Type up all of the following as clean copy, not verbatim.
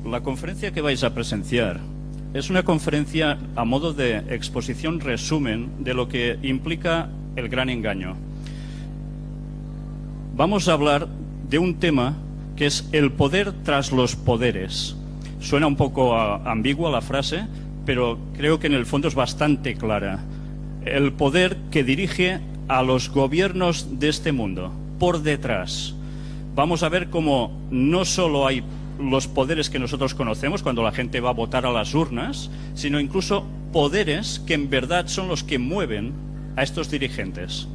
La conferencia que vais a presenciar es una conferencia a modo de exposición resumen de lo que implica el gran engaño. Vamos a hablar de un tema que es el poder tras los poderes. Suena un poco ambigua la frase, pero creo que en el fondo es bastante clara. El poder que dirige a los gobiernos de este mundo, por detrás. Vamos a ver cómo no solo hay los poderes que nosotros conocemos cuando la gente va a votar a las urnas, sino incluso poderes que en verdad son los que mueven a estos dirigentes.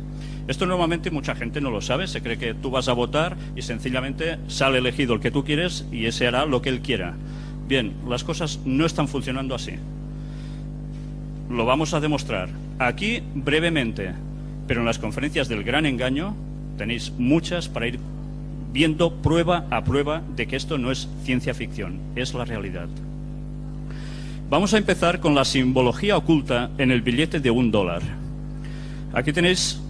Esto normalmente mucha gente no lo sabe, se cree que tú vas a votar y sencillamente sale elegido el que tú quieres y ese hará lo que él quiera. Bien, las cosas no están funcionando así. Lo vamos a demostrar aquí brevemente, pero en las conferencias del gran engaño tenéis muchas para ir viendo prueba a prueba de que esto no es ciencia ficción, es la realidad. Vamos a empezar con la simbología oculta en el billete de $1. Aquí tenéis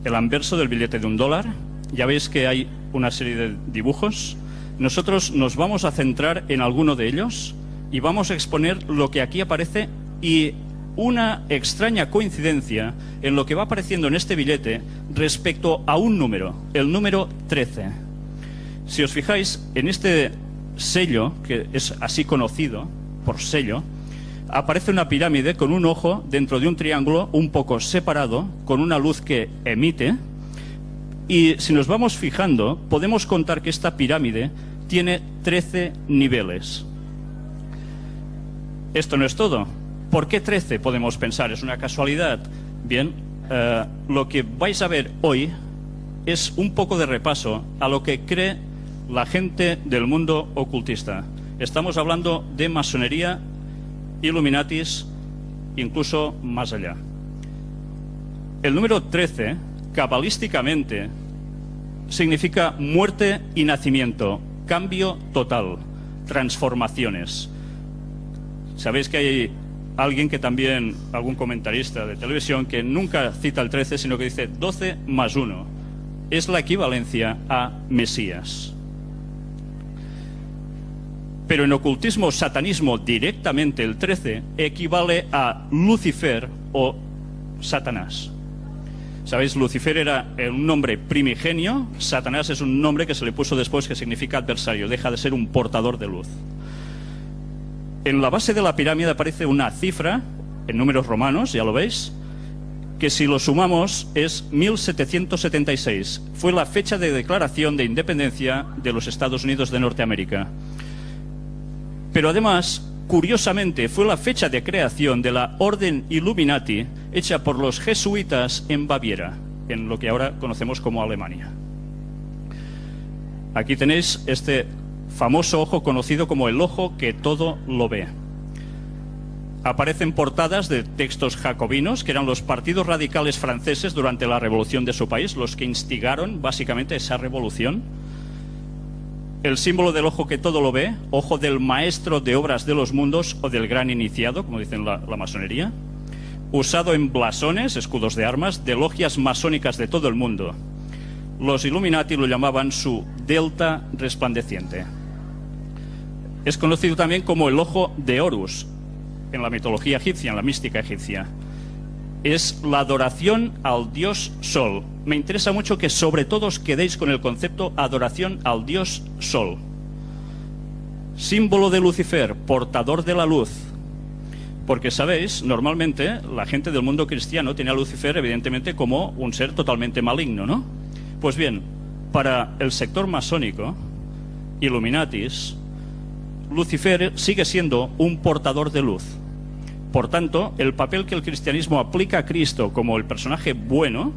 el anverso del billete de $1. Ya veis que hay una serie de dibujos. Nosotros nos vamos a centrar en alguno de ellos y vamos a exponer lo que aquí aparece y una extraña coincidencia en lo que va apareciendo en este billete respecto a un número, el número 13. Si os fijáis, en este sello, que es así conocido por sello, aparece una pirámide con un ojo dentro de un triángulo un poco separado, con una luz que emite, y si nos vamos fijando, podemos contar que esta pirámide tiene 13 niveles. Esto no es todo. ¿Por qué 13? Podemos pensar, ¿es una casualidad? Bien, lo que vais a ver hoy es un poco de repaso a lo que cree la gente del mundo ocultista. Estamos hablando de masonería, Illuminatis, incluso más allá. El número 13, cabalísticamente, significa muerte y nacimiento, cambio total, transformaciones. Sabéis que hay alguien que también, algún comentarista de televisión, que nunca cita el 13, sino que dice 12 más 1. Es la equivalencia a Mesías. Pero en ocultismo, satanismo, directamente el 13 equivale a Lucifer o Satanás. ¿Sabéis? Lucifer era un nombre primigenio, Satanás es un nombre que se le puso después que significa adversario, deja de ser un portador de luz. En la base de la pirámide aparece una cifra, en números romanos, ya lo veis, que si lo sumamos es 1776. Fue la fecha de declaración de independencia de los Estados Unidos de Norteamérica. Pero además, curiosamente, fue la fecha de creación de la Orden Illuminati hecha por los jesuitas en Baviera, en lo que ahora conocemos como Alemania. Aquí tenéis este famoso ojo conocido como el ojo que todo lo ve. Aparecen portadas de textos jacobinos, que eran los partidos radicales franceses durante la revolución de su país, los que instigaron básicamente esa revolución. El símbolo del ojo que todo lo ve, ojo del maestro de obras de los mundos o del gran iniciado, como dicen la masonería, usado en blasones, escudos de armas, de logias masónicas de todo el mundo. Los Illuminati lo llamaban su delta resplandeciente. Es conocido también como el ojo de Horus, en la mitología egipcia, en la mística egipcia. Es la adoración al dios Sol. Me interesa mucho que sobre todo os quedéis con el concepto adoración al dios Sol. Símbolo de Lucifer, portador de la luz. Porque, sabéis, normalmente la gente del mundo cristiano tiene a Lucifer evidentemente como un ser totalmente maligno, ¿no? Pues bien, para el sector masónico, Illuminatis, Lucifer sigue siendo un portador de luz. Por tanto, el papel que el cristianismo aplica a Cristo como el personaje bueno,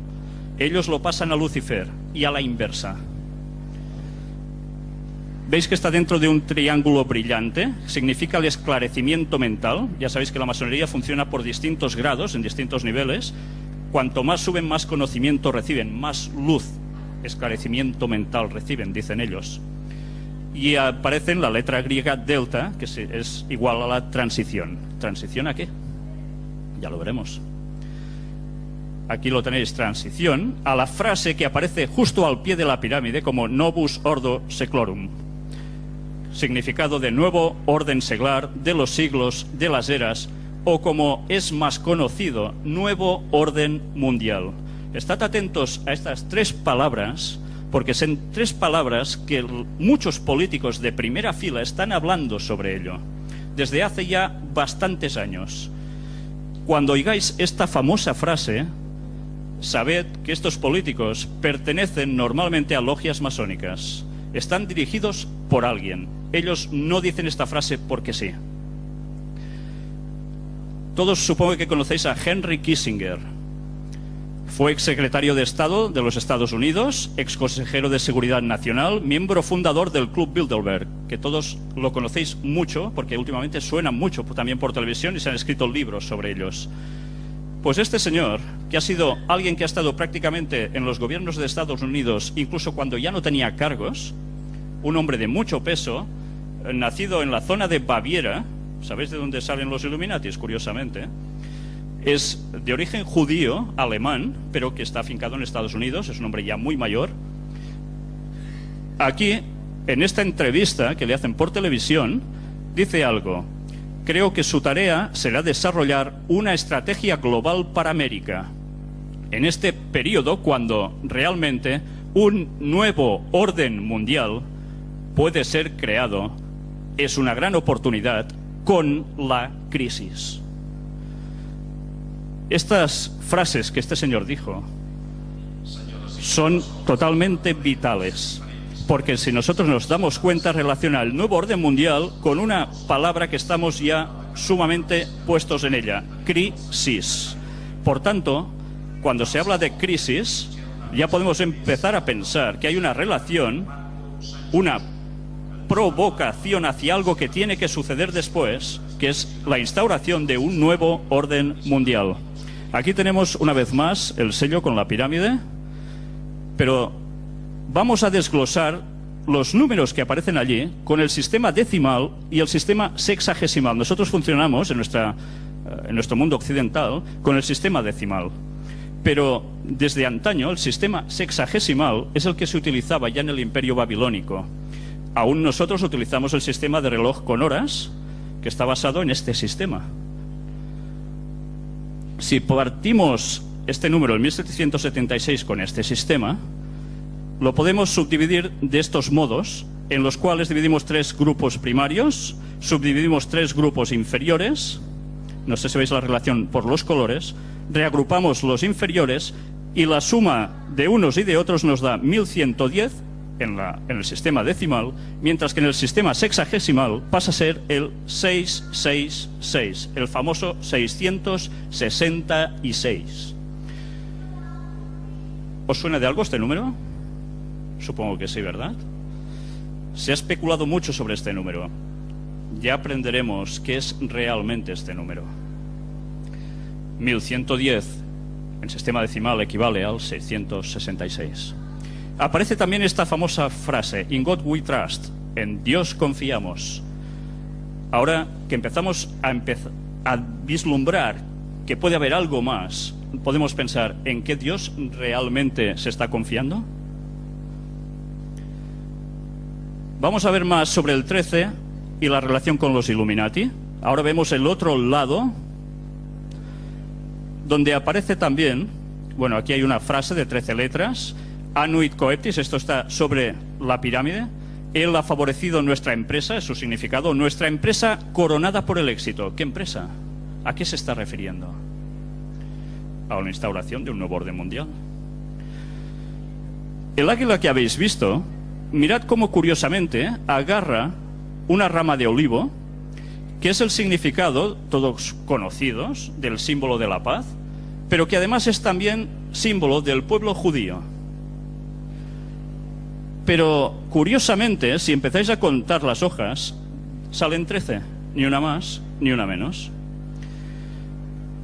ellos lo pasan a Lucifer y a la inversa. ¿Veis que está dentro de un triángulo brillante? Significa el esclarecimiento mental. Ya sabéis que la masonería funciona por distintos grados, en distintos niveles. Cuanto más suben, más conocimiento reciben, más luz, esclarecimiento mental reciben, dicen ellos. Y aparece en la letra griega delta, que es igual a la transición. ¿Transición a qué? Ya lo veremos. Aquí lo tenéis, transición, a la frase que aparece justo al pie de la pirámide como Novus Ordo Seclorum. significado de nuevo orden seglar, de los siglos, de las eras, o como es más conocido, nuevo orden mundial. Estad atentos a estas tres palabras, porque son tres palabras que muchos políticos de primera fila están hablando sobre ello, desde hace ya bastantes años. Cuando oigáis esta famosa frase, sabed que estos políticos pertenecen normalmente a logias masónicas. Están dirigidos por alguien. Ellos no dicen esta frase porque sí. Todos supongo que conocéis a Henry Kissinger. Fue exsecretario de Estado de los Estados Unidos, exconsejero de Seguridad Nacional, miembro fundador del Club Bilderberg, que todos lo conocéis mucho, porque últimamente suenan mucho también por televisión y se han escrito libros sobre ellos. Pues este señor, que ha sido alguien que ha estado prácticamente en los gobiernos de Estados Unidos, incluso cuando ya no tenía cargos, un hombre de mucho peso, nacido en la zona de Baviera, ¿sabéis de dónde salen los Illuminatis, curiosamente? Es de origen judío, alemán, pero que está afincado en Estados Unidos, es un hombre ya muy mayor. Aquí, en esta entrevista que le hacen por televisión, dice algo: creo que su tarea será desarrollar una estrategia global para América. En este periodo, cuando realmente un nuevo orden mundial puede ser creado, es una gran oportunidad con la crisis. Estas frases que este señor dijo son totalmente vitales, porque si nosotros nos damos cuenta, relaciona el nuevo orden mundial con una palabra que estamos ya sumamente puestos en ella: crisis. Por tanto, cuando se habla de crisis, ya podemos empezar a pensar que hay una relación, una provocación hacia algo que tiene que suceder después, que es la instauración de un nuevo orden mundial. Aquí tenemos una vez más el sello con la pirámide, pero vamos a desglosar los números que aparecen allí con el sistema decimal y el sistema sexagesimal. Nosotros funcionamos en nuestro mundo occidental con el sistema decimal, pero desde antaño el sistema sexagesimal es el que se utilizaba ya en el Imperio Babilónico. Aún nosotros utilizamos el sistema de reloj con horas, que está basado en este sistema. Si partimos este número, el 1776, con este sistema, lo podemos subdividir de estos modos, en los cuales dividimos tres grupos primarios, subdividimos tres grupos inferiores, no sé si veis la relación por los colores, reagrupamos los inferiores y la suma de unos y de otros nos da 1110 en el sistema decimal, mientras que en el sistema sexagesimal pasa a ser el 666, el famoso 666. ¿Os suena de algo este número? Supongo que sí, ¿verdad? Se ha especulado mucho sobre este número. Ya aprenderemos qué es realmente este número. 1110 en sistema decimal equivale al 666. Aparece también esta famosa frase: In God we trust, en Dios confiamos. Ahora que empezamos a vislumbrar que puede haber algo más, podemos pensar: ¿en qué Dios realmente se está confiando? Vamos a ver más sobre el 13 y la relación con los Illuminati. Ahora vemos el otro lado, donde aparece también, bueno, aquí hay una frase de 13 letras: Annuit coeptis, esto está sobre la pirámide. Él ha favorecido nuestra empresa, es su significado, nuestra empresa coronada por el éxito. ¿Qué empresa? ¿A qué se está refiriendo? A la instauración de un nuevo orden mundial. El águila que habéis visto, mirad cómo curiosamente agarra una rama de olivo, que es el significado, todos conocidos, del símbolo de la paz, pero que además es también símbolo del pueblo judío. Pero curiosamente, si empezáis a contar las hojas, salen 13, ni una más ni una menos.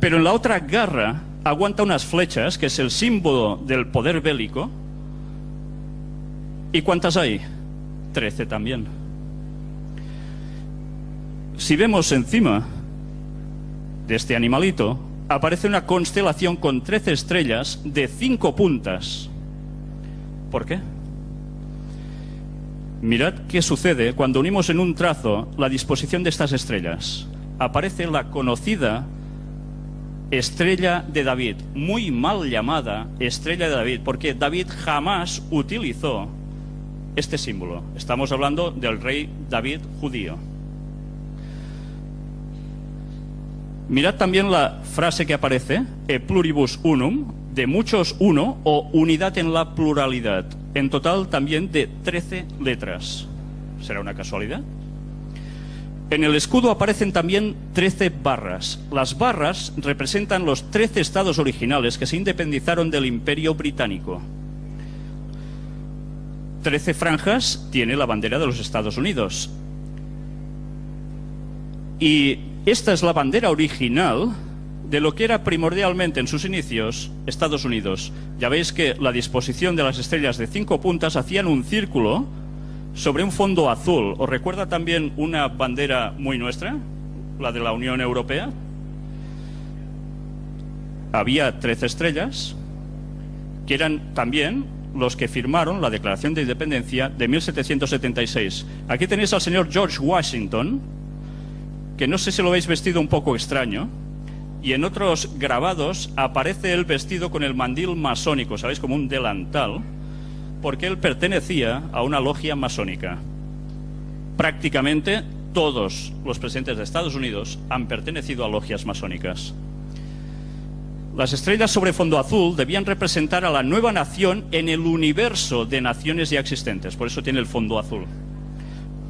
Pero en la otra garra aguanta unas flechas, que es el símbolo del poder bélico. ¿Y cuántas hay? 13 también. Si vemos encima de este animalito, aparece una constelación con 13 estrellas de 5 puntas. ¿Por qué? Mirad qué sucede cuando unimos en un trazo la disposición de estas estrellas. Aparece la conocida estrella de David, muy mal llamada estrella de David, porque David jamás utilizó este símbolo. Estamos hablando del rey David judío. Mirad también la frase que aparece, e pluribus unum, de muchos uno, o unidad en la pluralidad. En total también de 13 letras. ¿Será una casualidad? En el escudo aparecen también 13 barras. Las barras representan los 13 estados originales que se independizaron del Imperio Británico. 13 franjas tiene la bandera de los Estados Unidos. Y esta es la bandera original de lo que era primordialmente en sus inicios Estados Unidos. Ya veis que la disposición de las estrellas de 5 puntas hacían un círculo sobre un fondo azul. ¿Os recuerda también una bandera muy nuestra? La de la Unión Europea. Había 13 estrellas, que eran también los que firmaron la Declaración de Independencia de 1776. Aquí tenéis al señor George Washington, que no sé si lo veis vestido un poco extraño, y en otros grabados aparece él vestido con el mandil masónico, ¿sabéis? Como un delantal, porque él pertenecía a una logia masónica. Prácticamente todos los presidentes de Estados Unidos han pertenecido a logias masónicas. Las estrellas sobre fondo azul debían representar a la nueva nación en el universo de naciones ya existentes, por eso tiene el fondo azul.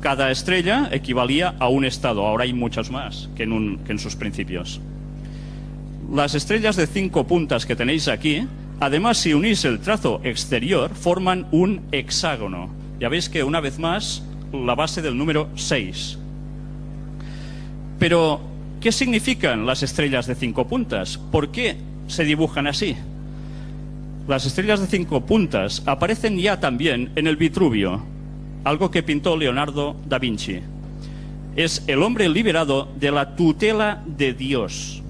Cada estrella equivalía a un estado, ahora hay muchas más que en sus principios. Las estrellas de 5 puntas que tenéis aquí, además, si unís el trazo exterior, forman un hexágono. Ya veis que, una vez más, la base del número 6. Pero, ¿qué significan las estrellas de 5 puntas? ¿Por qué se dibujan así? Las estrellas de 5 puntas aparecen ya también en el Vitruvio, algo que pintó Leonardo da Vinci. Es el hombre liberado de la tutela de Dios.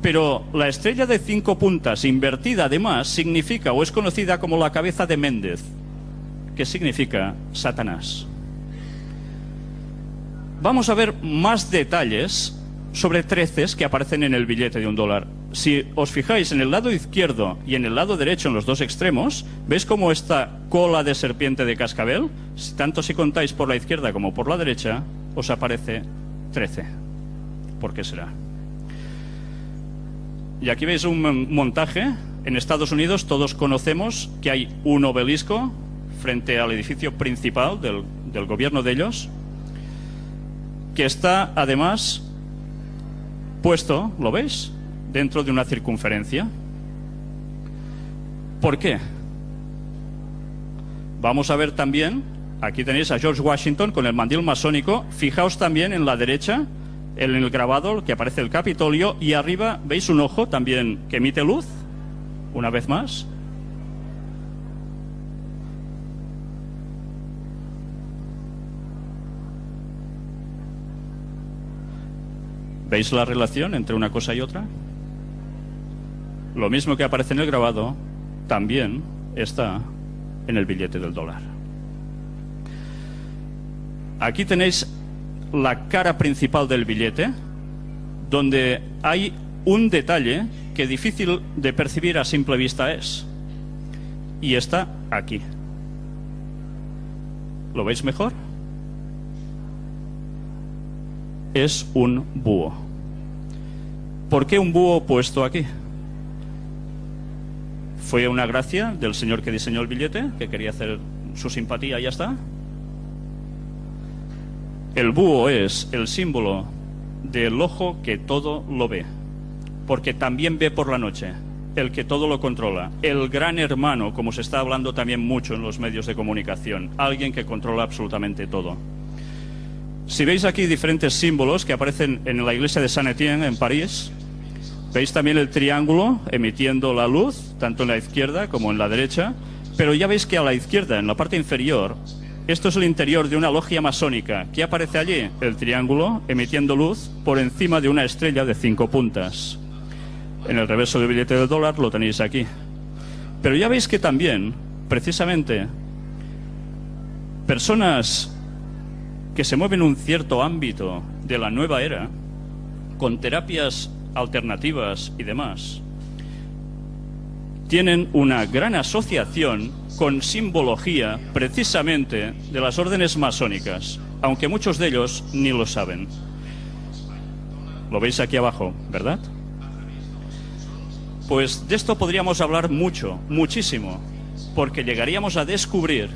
Pero la estrella de 5 puntas invertida, además, significa o es conocida como la cabeza de Méndez, que significa Satanás. Vamos a ver más detalles sobre 13 que aparecen en el billete de $1. Si os fijáis en el lado izquierdo y en el lado derecho, en los dos extremos, ¿veis cómo esta cola de serpiente de cascabel? Tanto si contáis por la izquierda como por la derecha, os aparece 13. ¿Por qué será? Y aquí veis un montaje. En Estados Unidos todos conocemos que hay un obelisco frente al edificio principal del gobierno de ellos, que está además puesto, ¿lo veis?, dentro de una circunferencia. ¿Por qué? Vamos a ver también, aquí tenéis a George Washington con el mandil masónico. Fijaos también en la derecha, en el grabado que aparece el Capitolio, y arriba veis un ojo también que emite luz, una vez más. ¿Veis la relación entre una cosa y otra? Lo mismo que aparece en el grabado también está en el billete del $1. Aquí tenéis la cara principal del billete, donde hay un detalle que difícil de percibir a simple vista es, y está aquí. ¿Lo veis mejor? Es un búho. ¿Por qué un búho puesto aquí? ¿Fue una gracia del señor que diseñó el billete, que quería hacer su simpatía y ya está? El búho es el símbolo del ojo que todo lo ve, porque también ve por la noche, el que todo lo controla, el gran hermano, como se está hablando también mucho en los medios de comunicación, alguien que controla absolutamente todo. Si veis aquí diferentes símbolos que aparecen en la iglesia de Saint-Étienne en París, veis también el triángulo emitiendo la luz, tanto en la izquierda como en la derecha, pero ya veis que a la izquierda, en la parte inferior, esto es el interior de una logia masónica. ¿Qué aparece allí? El triángulo emitiendo luz por encima de una estrella de 5 puntas. En el reverso del billete del $1 lo tenéis aquí. Pero ya veis que también, precisamente, personas que se mueven en un cierto ámbito de la nueva era, con terapias alternativas y demás, tienen una gran asociación con simbología precisamente de las órdenes masónicas, aunque muchos de ellos ni lo saben. Lo veis aquí abajo, ¿verdad? Pues de esto podríamos hablar mucho, muchísimo, porque llegaríamos a descubrir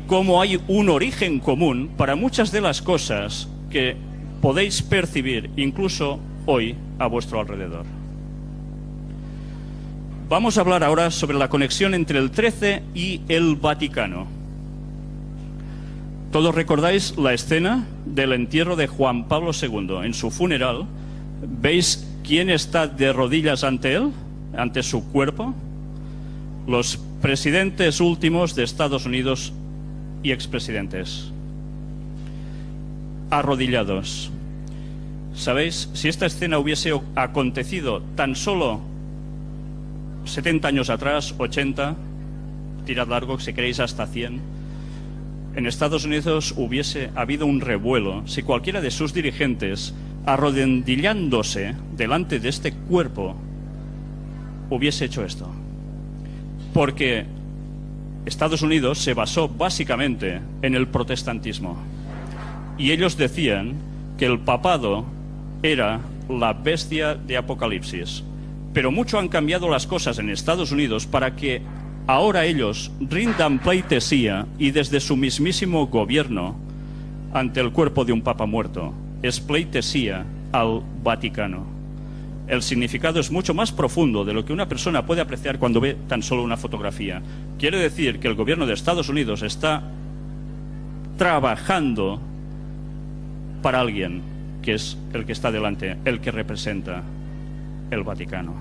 cómo hay un origen común para muchas de las cosas que podéis percibir incluso hoy a vuestro alrededor. Vamos a hablar ahora sobre la conexión entre el 13 y el Vaticano. Todos recordáis la escena del entierro de Juan Pablo II. En su funeral, ¿veis quién está de rodillas ante él, ante su cuerpo? Los presidentes últimos de Estados Unidos y expresidentes, arrodillados. ¿Sabéis? Si esta escena hubiese acontecido tan solo 70 años atrás, 80, tirad largo si queréis hasta 100, en Estados Unidos hubiese habido un revuelo si cualquiera de sus dirigentes, arrodillándose delante de este cuerpo, hubiese hecho esto. Porque Estados Unidos se basó básicamente en el protestantismo. Y ellos decían que el papado era la bestia de Apocalipsis. Pero mucho han cambiado las cosas en Estados Unidos para que ahora ellos rindan pleitesía y desde su mismísimo gobierno ante el cuerpo de un papa muerto es pleitesía al Vaticano. El significado es mucho más profundo de lo que una persona puede apreciar cuando ve tan solo una fotografía. Quiere decir que el gobierno de Estados Unidos está trabajando para alguien que es el que está delante, el que representa el Vaticano.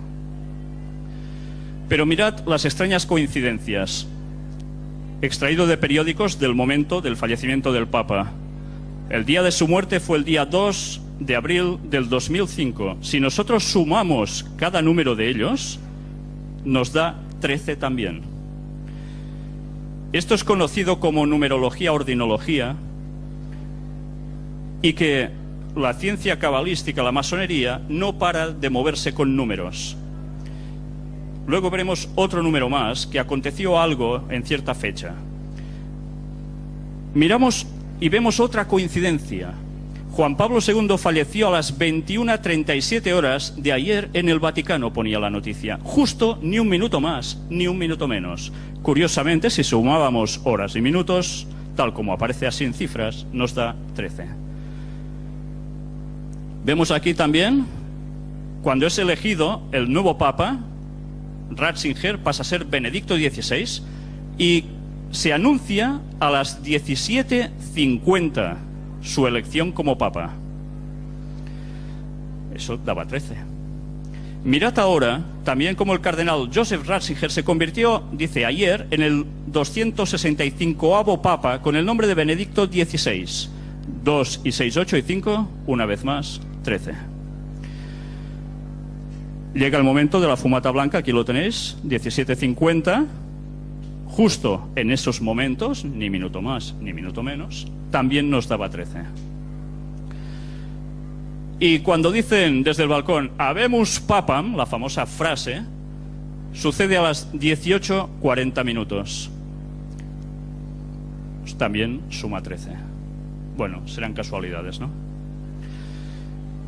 Pero mirad las extrañas coincidencias. Extraído de periódicos del momento del fallecimiento del Papa. El día de su muerte fue el día 2 de abril del 2005. Si nosotros sumamos cada número de ellos, nos da 13 también. Esto es conocido como numerología ordinología, y que la ciencia cabalística, la masonería, no para de moverse con números. Luego veremos otro número más, que aconteció algo en cierta fecha. Miramos y vemos otra coincidencia. Juan Pablo II falleció a las 21:37 horas de ayer en el Vaticano, ponía la noticia. Justo ni un minuto más, ni un minuto menos. Curiosamente, si sumábamos horas y minutos, tal como aparece así en cifras, nos da 13. Vemos aquí también, cuando es elegido el nuevo Papa, Ratzinger pasa a ser Benedicto XVI y se anuncia a las 17:50 su elección como Papa. Eso daba 13. Mirad ahora también cómo el cardenal Joseph Ratzinger se convirtió, dice ayer, en el 265º Papa con el nombre de Benedicto XVI. 2 y 6, 8 y 5, una vez más, 13. Llega el momento de la fumata blanca, aquí lo tenéis, 17:50. Justo en esos momentos, ni minuto más ni minuto menos, también nos daba 13. Y cuando dicen desde el balcón Habemus Papam, la famosa frase, sucede a las 18:40 minutos. Pues también suma 13. Bueno, serán casualidades, ¿no?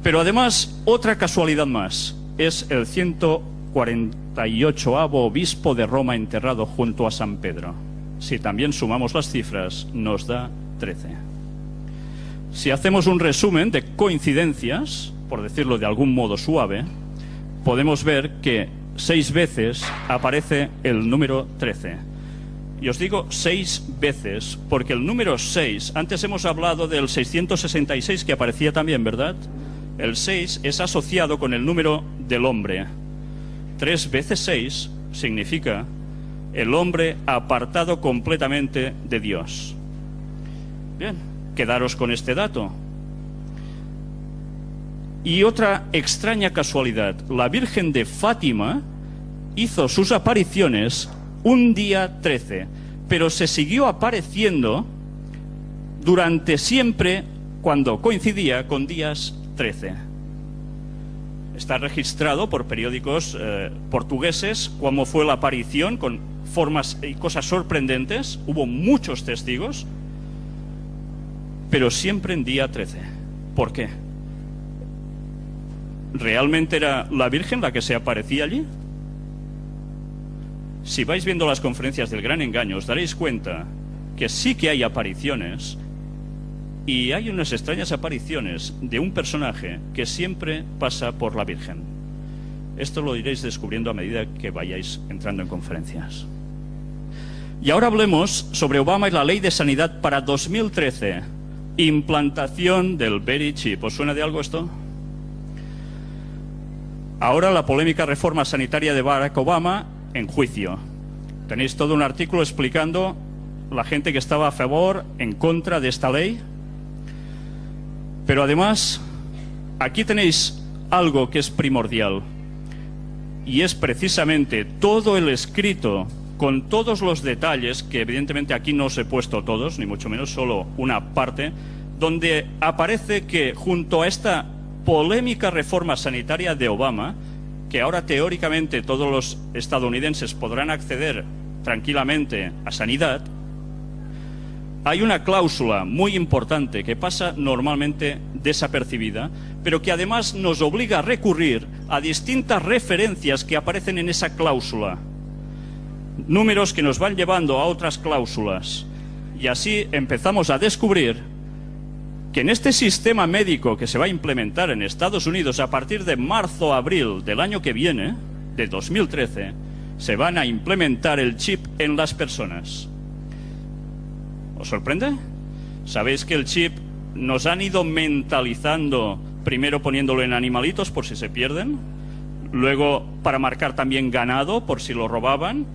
Pero además, otra casualidad más es el 148º obispo de Roma enterrado junto a San Pedro. Si también sumamos las cifras, nos da 13. Si hacemos un resumen de coincidencias, por decirlo de algún modo suave, podemos ver que 6 veces aparece el número 13. Y os digo 6 veces, porque el número 6, antes hemos hablado del 666 que aparecía también, ¿verdad? El 6 es asociado con el número del hombre. 3 veces 6 significa el hombre apartado completamente de Dios. Bien, quedaros con este dato. Y otra extraña casualidad, la Virgen de Fátima hizo sus apariciones un día 13, pero se siguió apareciendo durante siempre cuando coincidía con días 13. Está registrado por periódicos portugueses cómo fue la aparición, con formas y cosas sorprendentes. Hubo muchos testigos, pero siempre en día 13. ¿Por qué? ¿Realmente era la Virgen la que se aparecía allí? Si vais viendo las conferencias del Gran Engaño, os daréis cuenta que sí que hay apariciones, y hay unas extrañas apariciones de un personaje que siempre pasa por la Virgen. Esto lo iréis descubriendo a medida que vayáis entrando en conferencias. Y ahora hablemos sobre Obama y la Ley de Sanidad para 2013. Implantación del Very Chip. ¿Os suena de algo esto? Ahora la polémica reforma sanitaria de Barack Obama en juicio. Tenéis todo un artículo explicando la gente que estaba a favor, en contra de esta ley. Pero además, aquí tenéis algo que es primordial, y es precisamente todo el escrito con todos los detalles, que evidentemente aquí no os he puesto todos, ni mucho menos, solo una parte, donde aparece que junto a esta polémica reforma sanitaria de Obama, que ahora teóricamente todos los estadounidenses podrán acceder tranquilamente a sanidad, hay una cláusula muy importante que pasa normalmente desapercibida, pero que además nos obliga a recurrir a distintas referencias que aparecen en esa cláusula. Números que nos van llevando a otras cláusulas. Y así empezamos a descubrir que en este sistema médico que se va a implementar en Estados Unidos a partir de marzo-abril del año que viene, de 2013, se van a implementar el chip en las personas. ¿Os sorprende? ¿Sabéis que el chip nos han ido mentalizando, primero poniéndolo en animalitos por si se pierden, luego para marcar también ganado por si lo robaban,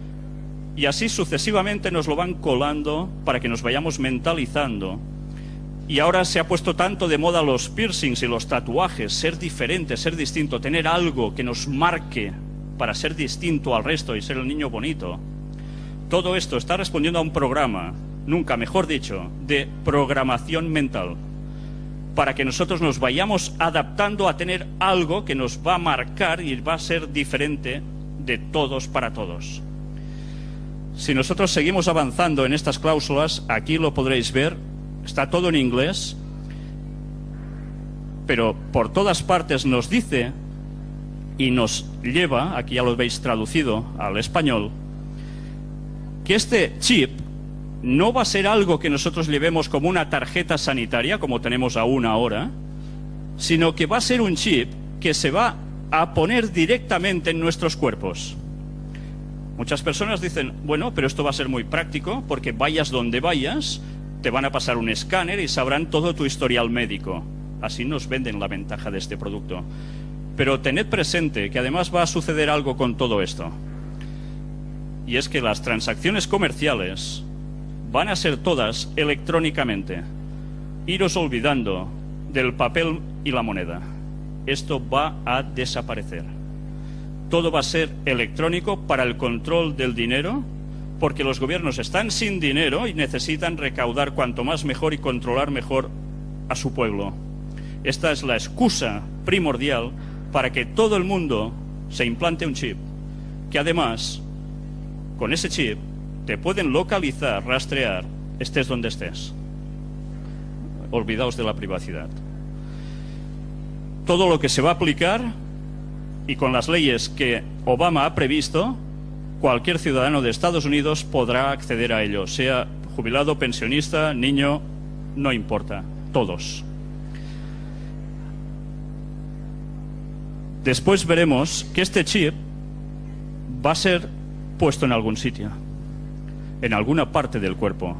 y así sucesivamente nos lo van colando para que nos vayamos mentalizando? Y ahora se ha puesto tanto de moda los piercings y los tatuajes, ser diferente, ser distinto, tener algo que nos marque para ser distinto al resto y ser el niño bonito. Todo esto está respondiendo a un programa, nunca mejor dicho, de programación mental, para que nosotros nos vayamos adaptando a tener algo que nos va a marcar y va a ser diferente de todos para todos. Si nosotros seguimos avanzando en estas cláusulas, aquí lo podréis ver, está todo en inglés, pero por todas partes nos dice y nos lleva, aquí ya lo veis traducido al español, que este chip no va a ser algo que nosotros llevemos como una tarjeta sanitaria, como tenemos aún ahora, sino que va a ser un chip que se va a poner directamente en nuestros cuerpos. Muchas personas dicen, bueno, pero esto va a ser muy práctico, porque vayas donde vayas, te van a pasar un escáner y sabrán todo tu historial médico. Así nos venden la ventaja de este producto. Pero tened presente que además va a suceder algo con todo esto. Y es que las transacciones comerciales van a ser todas electrónicamente. Iros olvidando del papel y la moneda. Esto va a desaparecer. Todo va a ser electrónico para el control del dinero, porque los gobiernos están sin dinero y necesitan recaudar cuanto más mejor y controlar mejor a su pueblo. Esta es la excusa primordial para que todo el mundo se implante un chip, que además, con ese chip, te pueden localizar, rastrear, estés donde estés. Olvidaos de la privacidad. Todo lo que se va a aplicar, y con las leyes que Obama ha previsto, cualquier ciudadano de Estados Unidos podrá acceder a ello, sea jubilado, pensionista, niño, no importa, todos. Después veremos que este chip va a ser puesto en algún sitio, en alguna parte del cuerpo.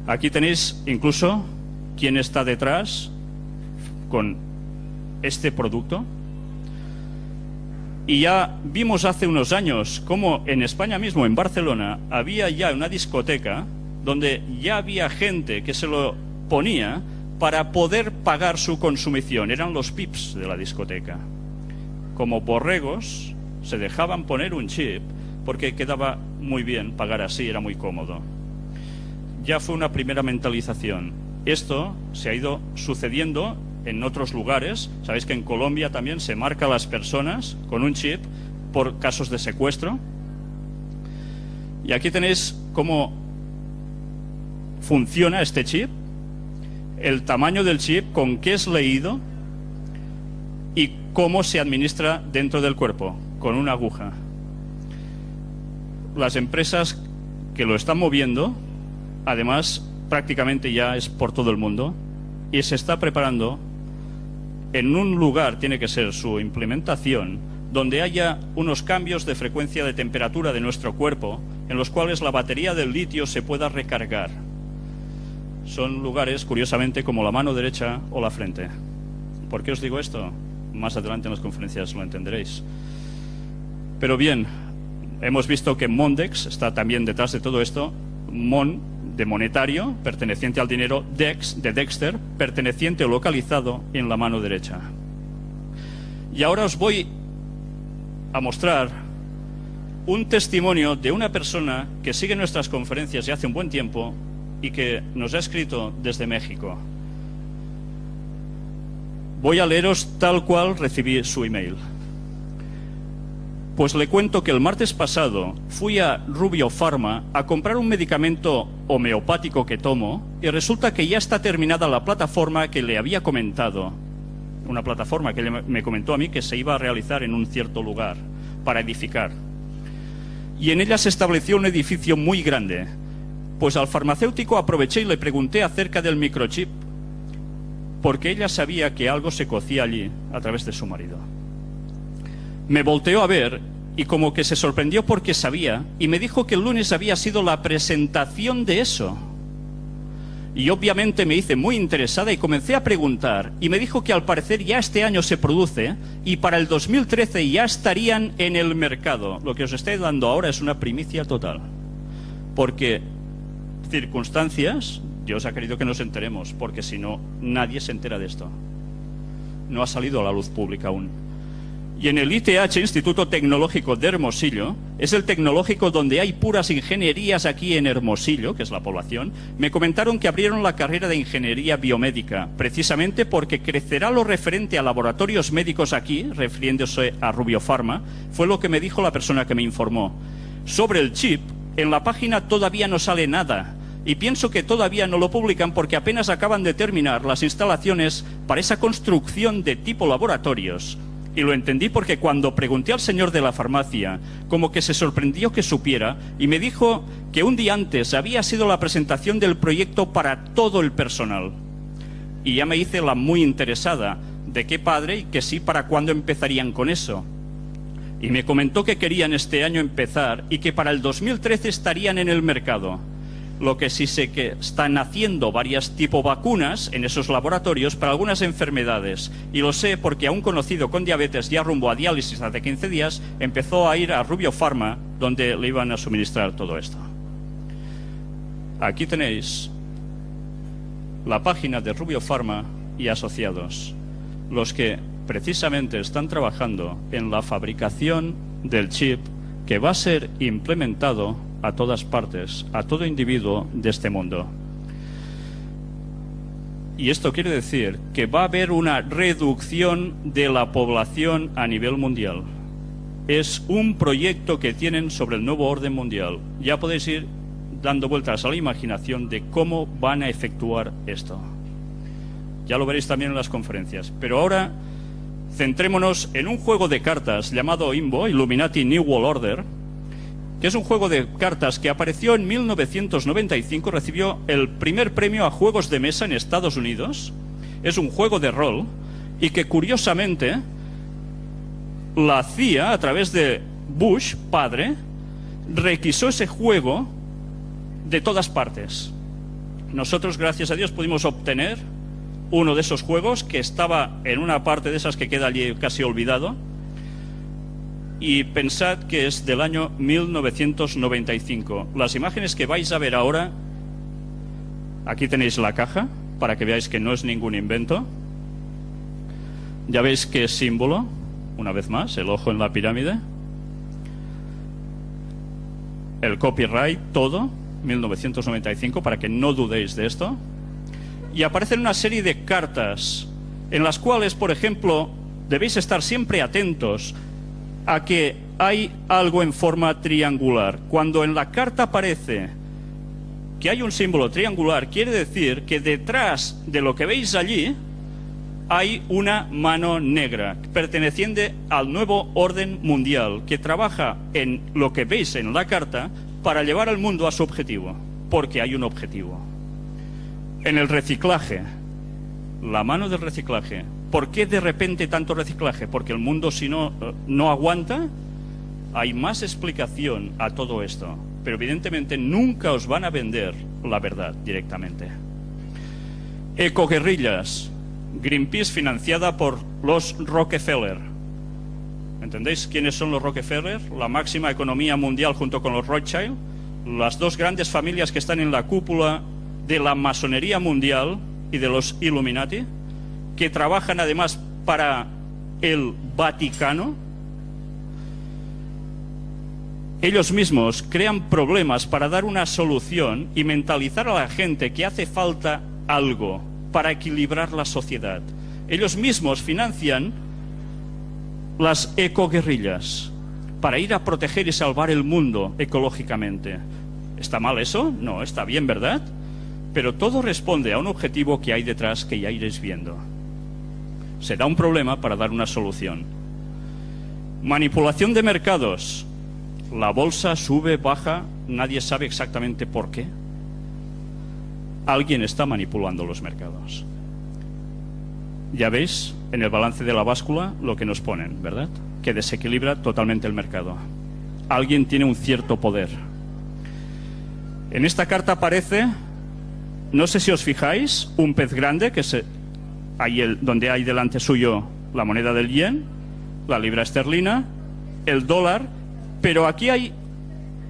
Aquí tenéis incluso quién está detrás con este producto. Y ya vimos hace unos años cómo en España mismo, en Barcelona, había ya una discoteca donde ya había gente que se lo ponía para poder pagar su consumición. Eran los pips de la discoteca. Como borregos se dejaban poner un chip porque quedaba muy bien pagar así, era muy cómodo. Ya fue una primera mentalización. esto se ha ido sucediendo en otros lugares. Sabéis que en Colombia también se marca a las personas con un chip por casos de secuestro. Y aquí tenéis cómo funciona este chip, el tamaño del chip, con qué es leído y cómo se administra dentro del cuerpo, con una aguja. Las empresas que lo están moviendo, además, prácticamente ya es por todo el mundo, y se está preparando en un lugar, tiene que ser su implementación, donde haya unos cambios de frecuencia de temperatura de nuestro cuerpo, en los cuales la batería del litio se pueda recargar. Son lugares, curiosamente, como la mano derecha o la frente. ¿Por qué os digo esto? Más adelante en las conferencias lo entenderéis. Pero bien, hemos visto que Mondex está también detrás de todo esto. Mon, de monetario, perteneciente al dinero. Dex, de Dexter, perteneciente o localizado en la mano derecha. Y ahora os voy a mostrar un testimonio de una persona que sigue nuestras conferencias ya hace un buen tiempo y que nos ha escrito desde México. Voy a leeros tal cual recibí su email. Pues le cuento que el martes pasado fui a Rubio Pharma a comprar un medicamento homeopático que tomo y resulta que ya está terminada la plataforma que le había comentado. Una plataforma que me comentó a mí que se iba a realizar en un cierto lugar para edificar. Y en ella se estableció un edificio muy grande. Pues al farmacéutico aproveché y le pregunté acerca del microchip, porque ella sabía que algo se cocía allí a través de su marido. Me volteó a ver y como que se sorprendió porque sabía, y me dijo que el lunes había sido la presentación de eso. Y obviamente me hice muy interesada y comencé a preguntar, y me dijo que al parecer ya este año se produce y para el 2013 ya estarían en el mercado. Lo que os estoy dando ahora es una primicia total, porque circunstancias, Dios ha querido que nos enteremos, porque si no, nadie se entera de esto. No ha salido a la luz pública aún. Y en el ITH, Instituto Tecnológico de Hermosillo, es el tecnológico donde hay puras ingenierías aquí en Hermosillo, que es la población, me comentaron que abrieron la carrera de ingeniería biomédica, precisamente porque crecerá lo referente a laboratorios médicos aquí, refiriéndose a Rubio Pharma, fue lo que me dijo la persona que me informó. Sobre el chip, en la página todavía no sale nada, y pienso que todavía no lo publican porque apenas acaban de terminar las instalaciones para esa construcción de tipo laboratorios. Y lo entendí porque cuando pregunté al señor de la farmacia, como que se sorprendió que supiera, y me dijo que un día antes había sido la presentación del proyecto para todo el personal. Y ya me hice la muy interesada, de qué padre y que sí, para cuándo empezarían con eso. Y me comentó que querían este año empezar y que para el 2013 estarían en el mercado. Lo que sí sé que están haciendo varias tipo vacunas en esos laboratorios para algunas enfermedades. Y lo sé porque a un conocido con diabetes ya rumbo a diálisis hace 15 días empezó a ir a Rubio Pharma, donde le iban a suministrar todo esto. Aquí tenéis la página de Rubio Pharma y asociados, los que precisamente están trabajando en la fabricación del chip que va a ser implementado a todas partes, a todo individuo de este mundo. Y esto quiere decir que va a haber una reducción de la población a nivel mundial. Es un proyecto que tienen sobre el nuevo orden mundial. Ya podéis ir dando vueltas a la imaginación de cómo van a efectuar esto. Ya lo veréis también en las conferencias. Pero ahora centrémonos en un juego de cartas llamado INVO, Illuminati New World Order, que es un juego de cartas que apareció en 1995, recibió el primer premio a juegos de mesa en Estados Unidos. Es un juego de rol y que curiosamente la CIA, a través de Bush, padre, requisó ese juego de todas partes. Nosotros, gracias a Dios, pudimos obtener uno de esos juegos que estaba en una parte de esas que queda allí casi olvidado. Y pensad que es del año 1995. Las imágenes que vais a ver ahora, aquí tenéis la caja, para que veáis que no es ningún invento. Ya veis qué símbolo, una vez más, el ojo en la pirámide. El copyright, todo, 1995, para que no dudéis de esto. y aparecen una serie de cartas en las cuales, por ejemplo, debéis estar siempre atentos a que hay algo en forma triangular. Cuando en la carta aparece que hay un símbolo triangular, quiere decir que detrás de lo que veis allí hay una mano negra perteneciente al nuevo orden mundial que trabaja en lo que veis en la carta para llevar al mundo a su objetivo, porque hay un objetivo. En el reciclaje, la mano del reciclaje. ¿Por qué de repente tanto reciclaje? Porque el mundo, si no aguanta. Hay más explicación a todo esto, pero evidentemente nunca os van a vender la verdad directamente. Ecoguerrillas. Greenpeace financiada por los Rockefeller. ¿Entendéis quiénes son los Rockefeller? La máxima economía mundial junto con los Rothschild, las dos grandes familias que están en la cúpula de la masonería mundial y de los Illuminati, que trabajan además para el Vaticano. Ellos mismos crean problemas para dar una solución y mentalizar a la gente que hace falta algo para equilibrar la sociedad. Ellos mismos financian las ecoguerrillas para ir a proteger y salvar el mundo ecológicamente. ¿Está mal eso? No, está bien, ¿verdad? Pero todo responde a un objetivo que hay detrás que ya iréis viendo. Se da un problema para dar una solución. Manipulación de mercados. La bolsa sube, baja, nadie sabe exactamente por qué. Alguien está manipulando los mercados. Ya veis en el balance de la báscula lo que nos ponen, ¿verdad? Que desequilibra totalmente el mercado. Alguien tiene un cierto poder. En esta carta aparece, no sé si os fijáis, un pez grande que donde hay delante suyo la moneda del yen, la libra esterlina, el dólar, pero aquí hay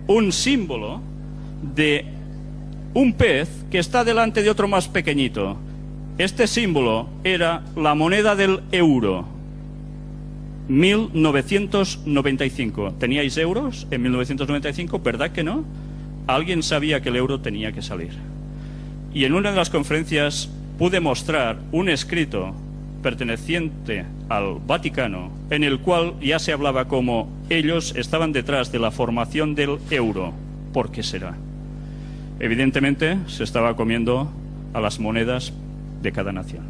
un símbolo de un pez que está delante de otro más pequeñito. Este símbolo era la moneda del euro. 1995. ¿Teníais euros en 1995? ¿Verdad que no? Alguien sabía que el euro tenía que salir. Y en una de las conferencias pude mostrar un escrito perteneciente al Vaticano en el cual ya se hablaba como ellos estaban detrás de la formación del euro. ¿Por qué será? Evidentemente se estaba comiendo a las monedas de cada nación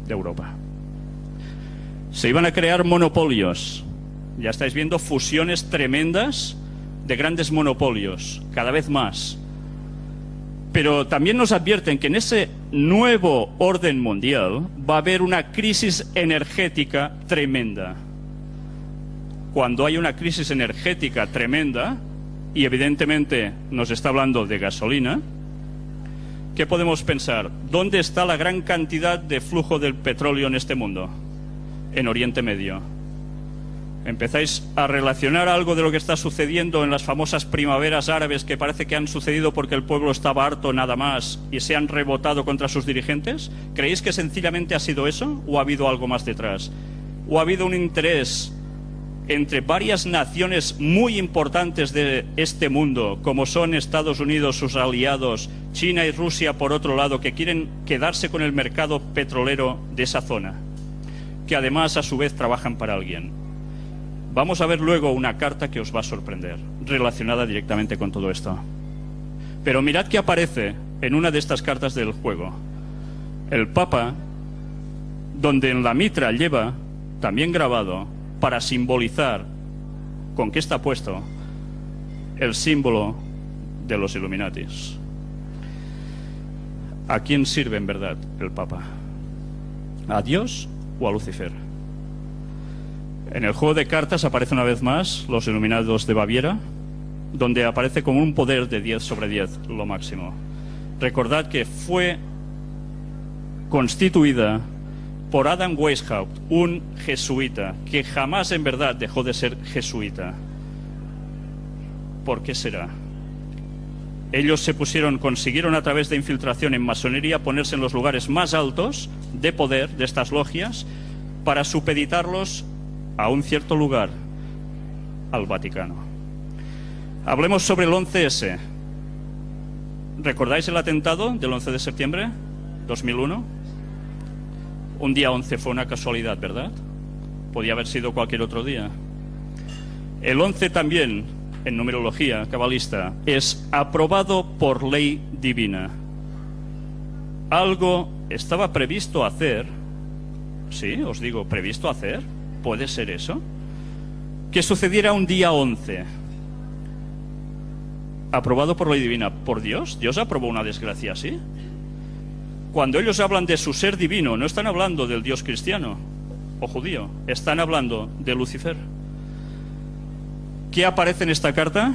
de Europa. Se iban a crear monopolios. Ya estáis viendo fusiones tremendas de grandes monopolios, cada vez más. Pero también nos advierten que en ese nuevo orden mundial va a haber una crisis energética tremenda. Cuando hay una crisis energética tremenda, y evidentemente nos está hablando de gasolina, ¿qué podemos pensar? ¿Dónde está la gran cantidad de flujo del petróleo en este mundo? En Oriente Medio. Empezáis a relacionar algo de lo que está sucediendo en las famosas primaveras árabes que parece que han sucedido porque el pueblo estaba harto nada más y se han rebotado contra sus dirigentes. ¿Creéis que sencillamente ha sido eso o ha habido algo más detrás? ¿O ha habido un interés entre varias naciones muy importantes de este mundo, como son Estados Unidos, sus aliados, China y Rusia por otro lado, que quieren quedarse con el mercado petrolero de esa zona, que además a su vez trabajan para alguien? Vamos a ver luego una carta que os va a sorprender, relacionada directamente con todo esto. Pero mirad que aparece en una de estas cartas del juego el Papa, donde en la mitra lleva, también grabado, para simbolizar con qué está puesto, el símbolo de los Illuminatis. ¿A quién sirve en verdad el Papa? ¿A Dios o a Lucifer? En el juego de cartas aparece una vez más los Iluminados de Baviera, donde aparece como un poder de 10 sobre 10, lo máximo. Recordad que fue constituida por Adam Weishaupt, un jesuita, que jamás en verdad dejó de ser jesuita. ¿Por qué será? Ellos consiguieron a través de infiltración en masonería ponerse en los lugares más altos de poder de estas logias para supeditarlos a un cierto lugar, al Vaticano. Hablemos sobre el 11S. ¿Recordáis el atentado del 11 de septiembre? 2001. Un día 11 fue una casualidad, ¿verdad? Podía haber sido cualquier otro día. El 11 también, en numerología cabalista, es aprobado por ley divina. Algo estaba previsto hacer, sí, os digo, previsto hacer, puede ser eso, que sucediera un día 11. Aprobado por ley divina. ¿Por Dios? ¿Dios aprobó una desgracia así? Cuando ellos hablan de su ser divino, no están hablando del Dios cristiano o judío, están hablando de Lucifer. ¿Qué aparece en esta carta?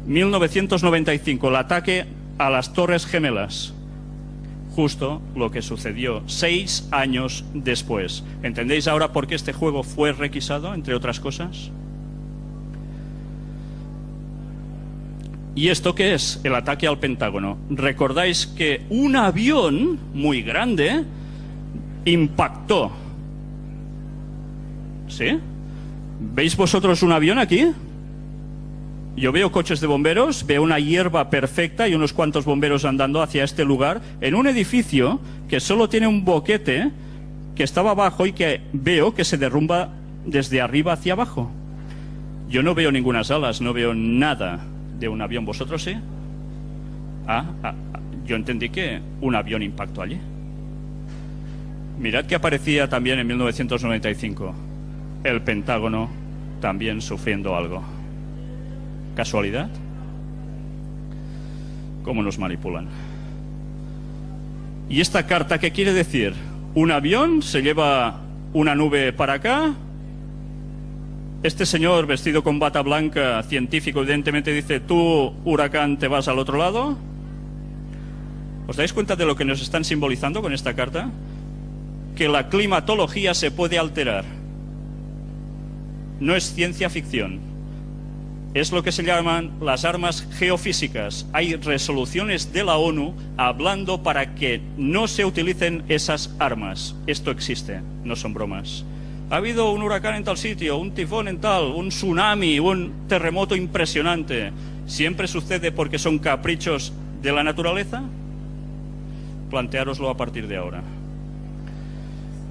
1995, el ataque a las Torres Gemelas. Justo lo que sucedió 6 años después. ¿Entendéis ahora por qué este juego fue requisado, entre otras cosas? ¿Y esto qué es? El ataque al Pentágono. ¿Recordáis que un avión muy grande impactó? ¿Sí? ¿Veis vosotros un avión aquí? Yo veo coches de bomberos, veo una hierba perfecta y unos cuantos bomberos andando hacia este lugar, en un edificio que solo tiene un boquete que estaba abajo y que veo que se derrumba desde arriba hacia abajo. Yo no veo ninguna alas, no veo nada de un avión. ¿Vosotros sí? Yo entendí que un avión impactó allí. Mirad que aparecía también en 1995 el Pentágono también sufriendo algo. ¿Casualidad? ¿Cómo nos manipulan? ¿Y esta carta qué quiere decir? ¿Un avión se lleva una nube para acá? Este señor vestido con bata blanca, científico, evidentemente dice: tú, huracán, te vas al otro lado. ¿Os dais cuenta de lo que nos están simbolizando con esta carta? Que la climatología se puede alterar. No es ciencia ficción. Es lo que se llaman las armas geofísicas. Hay resoluciones de la ONU hablando para que no se utilicen esas armas. Esto existe, no son bromas. Ha habido un huracán en tal sitio, un tifón en tal, un tsunami, un terremoto impresionante. ¿Siempre sucede porque son caprichos de la naturaleza? Planteároslo a partir de ahora.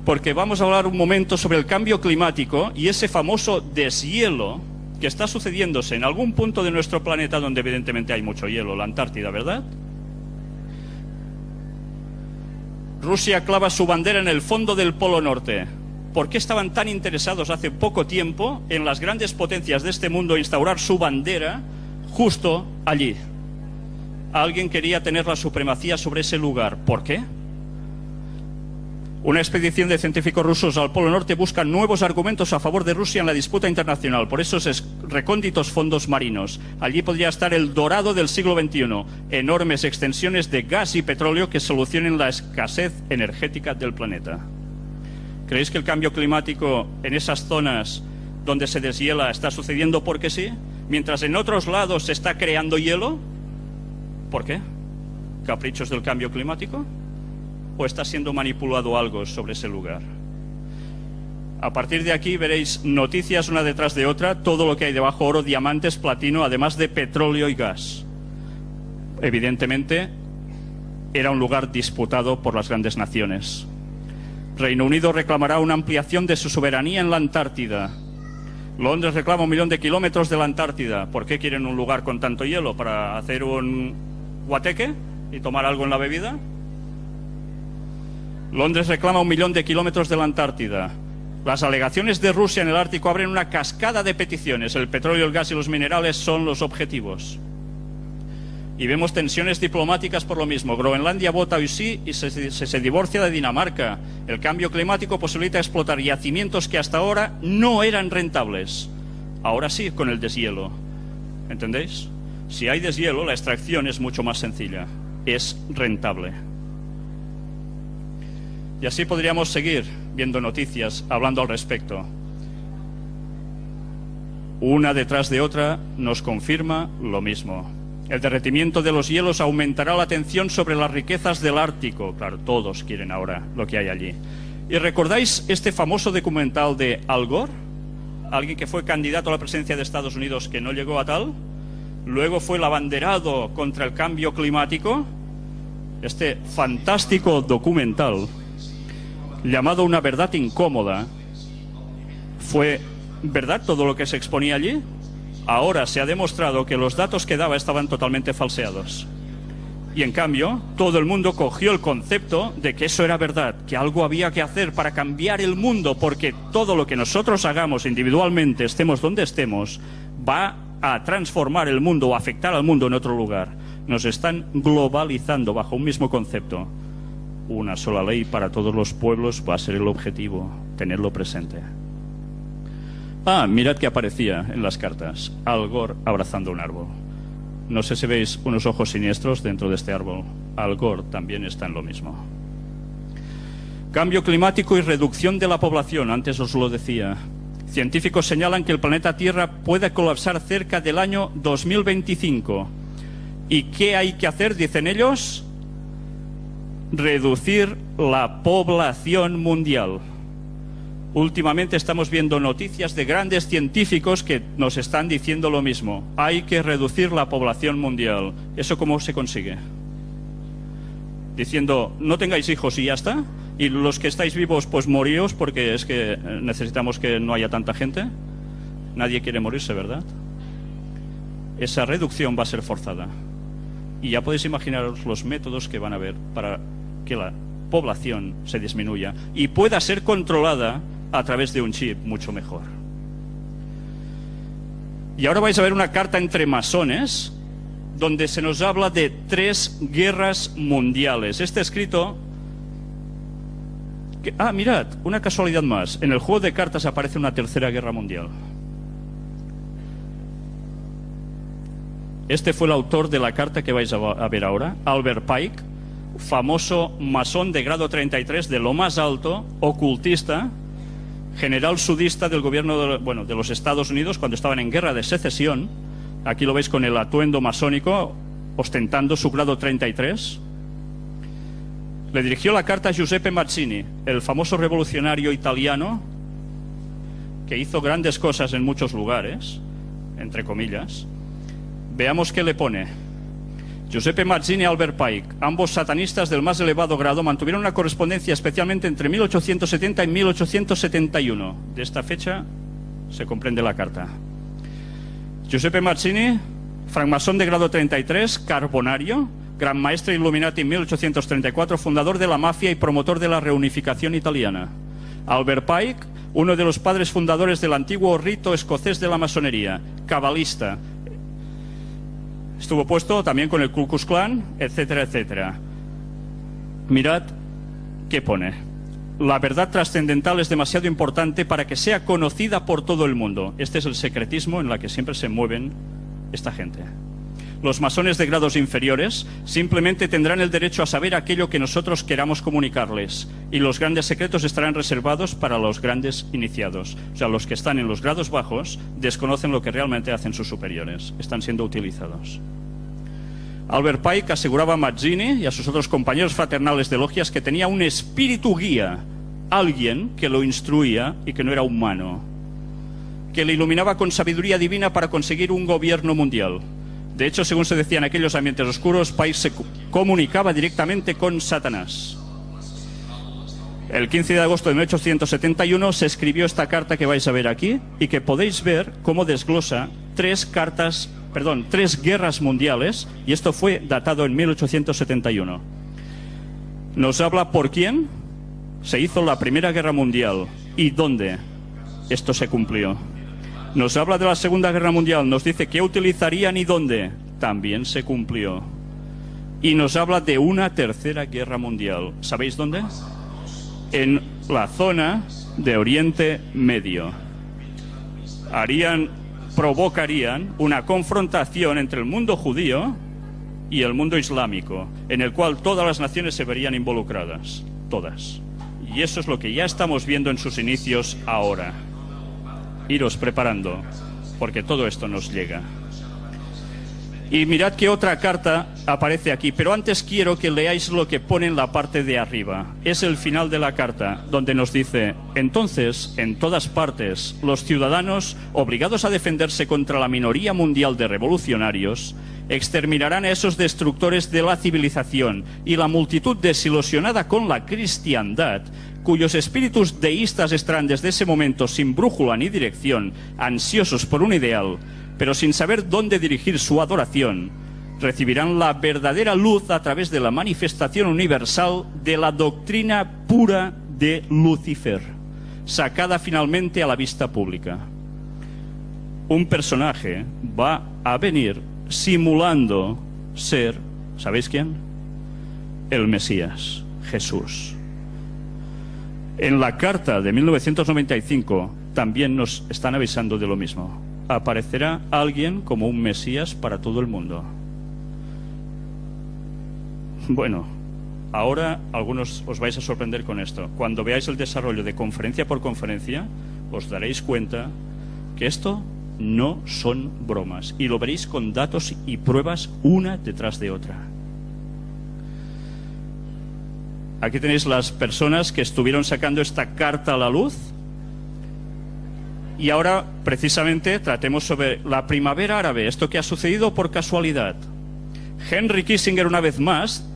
Porque vamos a hablar un momento sobre el cambio climático y ese famoso deshielo que está sucediéndose en algún punto de nuestro planeta donde evidentemente hay mucho hielo, la Antártida, ¿verdad? Rusia clava su bandera en el fondo del Polo Norte. ¿Por qué estaban tan interesados hace poco tiempo en las grandes potencias de este mundo instaurar su bandera justo allí? Alguien quería tener la supremacía sobre ese lugar. ¿Por qué? Una expedición de científicos rusos al Polo Norte busca nuevos argumentos a favor de Rusia en la disputa internacional por esos recónditos fondos marinos. Allí podría estar el dorado del siglo XXI, enormes extensiones de gas y petróleo que solucionen la escasez energética del planeta. ¿Creéis que el cambio climático en esas zonas donde se deshiela está sucediendo porque sí? Mientras en otros lados se está creando hielo. ¿Por qué? ¿Caprichos del cambio climático? ¿O está siendo manipulado algo sobre ese lugar? A partir de aquí veréis noticias una detrás de otra, todo lo que hay debajo: oro, diamantes, platino, además de petróleo y gas. Evidentemente, era un lugar disputado por las grandes naciones. Reino Unido reclamará una ampliación de su soberanía en la Antártida. Londres reclama 1 millón de kilómetros de la Antártida. ¿Por qué quieren un lugar con tanto hielo? ¿Para hacer un guateque y tomar algo en la bebida? Londres reclama 1 millón de kilómetros de la Antártida. Las alegaciones de Rusia en el Ártico abren una cascada de peticiones. El petróleo, el gas y los minerales son los objetivos. Y vemos tensiones diplomáticas por lo mismo. Groenlandia vota hoy sí y se divorcia de Dinamarca. El cambio climático posibilita explotar yacimientos que hasta ahora no eran rentables. Ahora sí, con el deshielo. ¿Entendéis? Si hay deshielo, la extracción es mucho más sencilla. Es rentable. Y así podríamos seguir viendo noticias, hablando al respecto. Una detrás de otra nos confirma lo mismo. El derretimiento de los hielos aumentará la tensión sobre las riquezas del Ártico. Claro, todos quieren ahora lo que hay allí. ¿Y recordáis este famoso documental de Al Gore? Alguien que fue candidato a la presidencia de Estados Unidos que no llegó a tal. Luego fue el abanderado contra el cambio climático. este fantástico documental llamado Una verdad incómoda. ¿Fue verdad todo lo que se exponía allí? Ahora se ha demostrado que los datos que daba estaban totalmente falseados. Y en cambio, todo el mundo cogió el concepto de que eso era verdad, que algo había que hacer para cambiar el mundo, porque todo lo que nosotros hagamos individualmente, estemos donde estemos, va a transformar el mundo o afectar al mundo en otro lugar. Nos están globalizando bajo un mismo concepto. Una sola ley para todos los pueblos va a ser el objetivo, tenerlo presente. Mirad que aparecía en las cartas, Al Gore abrazando un árbol. No sé si veis unos ojos siniestros dentro de este árbol. Al Gore también está en lo mismo. Cambio climático y reducción de la población, antes os lo decía. Científicos señalan que el planeta Tierra puede colapsar cerca del año 2025. ¿Y qué hay que hacer, dicen ellos? Reducir la población mundial. Últimamente estamos viendo noticias de grandes científicos que nos están diciendo lo mismo. Hay que reducir la población mundial. ¿Eso cómo se consigue? Diciendo, no tengáis hijos y ya está. Y los que estáis vivos, pues moríos, porque es que necesitamos que no haya tanta gente. Nadie quiere morirse, ¿verdad? Esa reducción va a ser forzada. Y ya podéis imaginaros los métodos que van a haber para que la población se disminuya y pueda ser controlada a través de un chip mucho mejor. Y ahora vais a ver una carta entre masones donde se nos habla de 3 guerras mundiales. Este escrito... mirad, una casualidad más. En el juego de cartas aparece una 3ª guerra mundial. Este fue el autor de la carta que vais a ver ahora, Albert Pike, famoso masón de grado 33 de lo más alto, ocultista, general sudista del gobierno de los Estados Unidos cuando estaban en guerra de secesión. Aquí lo veis con el atuendo masónico, ostentando su grado 33. Le dirigió la carta a Giuseppe Mazzini, el famoso revolucionario italiano que hizo grandes cosas en muchos lugares, entre comillas. Veamos qué le pone. Giuseppe Mazzini y Albert Pike, ambos satanistas del más elevado grado, mantuvieron una correspondencia especialmente entre 1870 y 1871. De esta fecha se comprende la carta. Giuseppe Mazzini, francmasón de grado 33, carbonario, gran maestre Illuminati en 1834, fundador de la mafia y promotor de la reunificación italiana. Albert Pike, uno de los padres fundadores del antiguo rito escocés de la masonería, cabalista. Estuvo puesto también con el Ku Klux Klan, etcétera, etcétera. Mirad qué pone. La verdad trascendental es demasiado importante para que sea conocida por todo el mundo. Este es el secretismo en la que siempre se mueven esta gente. Los masones de grados inferiores simplemente tendrán el derecho a saber aquello que nosotros queramos comunicarles, y los grandes secretos estarán reservados para los grandes iniciados. O sea, los que están en los grados bajos desconocen lo que realmente hacen sus superiores. Están siendo utilizados. Albert Pike aseguraba a Mazzini y a sus otros compañeros fraternales de logias que tenía un espíritu guía, alguien que lo instruía y que no era humano, que le iluminaba con sabiduría divina para conseguir un gobierno mundial. De hecho, según se decía en aquellos ambientes oscuros, Pike se comunicaba directamente con Satanás. El 15 de agosto de 1871 se escribió esta carta que vais a ver aquí y que podéis ver cómo desglosa 3 guerras mundiales, y esto fue datado en 1871. Nos habla por quién se hizo la Primera Guerra Mundial y dónde esto se cumplió. Nos habla de la Segunda Guerra Mundial, nos dice qué utilizarían y dónde. También se cumplió. Y nos habla de una Tercera Guerra Mundial. ¿Sabéis dónde? En la zona de Oriente Medio. Provocarían una confrontación entre el mundo judío y el mundo islámico, en el cual todas las naciones se verían involucradas. Todas. Y eso es lo que ya estamos viendo en sus inicios ahora. Iros preparando, porque todo esto nos llega. Y mirad que otra carta aparece aquí, pero antes quiero que leáis lo que pone en la parte de arriba. Es el final de la carta, donde nos dice: entonces, en todas partes, los ciudadanos, obligados a defenderse contra la minoría mundial de revolucionarios, exterminarán a esos destructores de la civilización, y la multitud desilusionada con la cristiandad, cuyos espíritus deístas estarán desde ese momento sin brújula ni dirección, ansiosos por un ideal, pero sin saber dónde dirigir su adoración, recibirán la verdadera luz a través de la manifestación universal de la doctrina pura de Lucifer, sacada finalmente a la vista pública. Un personaje va a venir simulando ser, ¿sabéis quién? El Mesías, Jesús. En la carta de 1995 también nos están avisando de lo mismo. Aparecerá alguien como un Mesías para todo el mundo. Bueno, ahora algunos os vais a sorprender con esto. Cuando veáis el desarrollo de conferencia por conferencia, os daréis cuenta que esto no son bromas, y lo veréis con datos y pruebas una detrás de otra. Aquí tenéis las personas que estuvieron sacando esta carta a la luz. Y ahora, precisamente, tratemos sobre la primavera árabe, esto que ha sucedido por casualidad. Henry Kissinger, una vez más,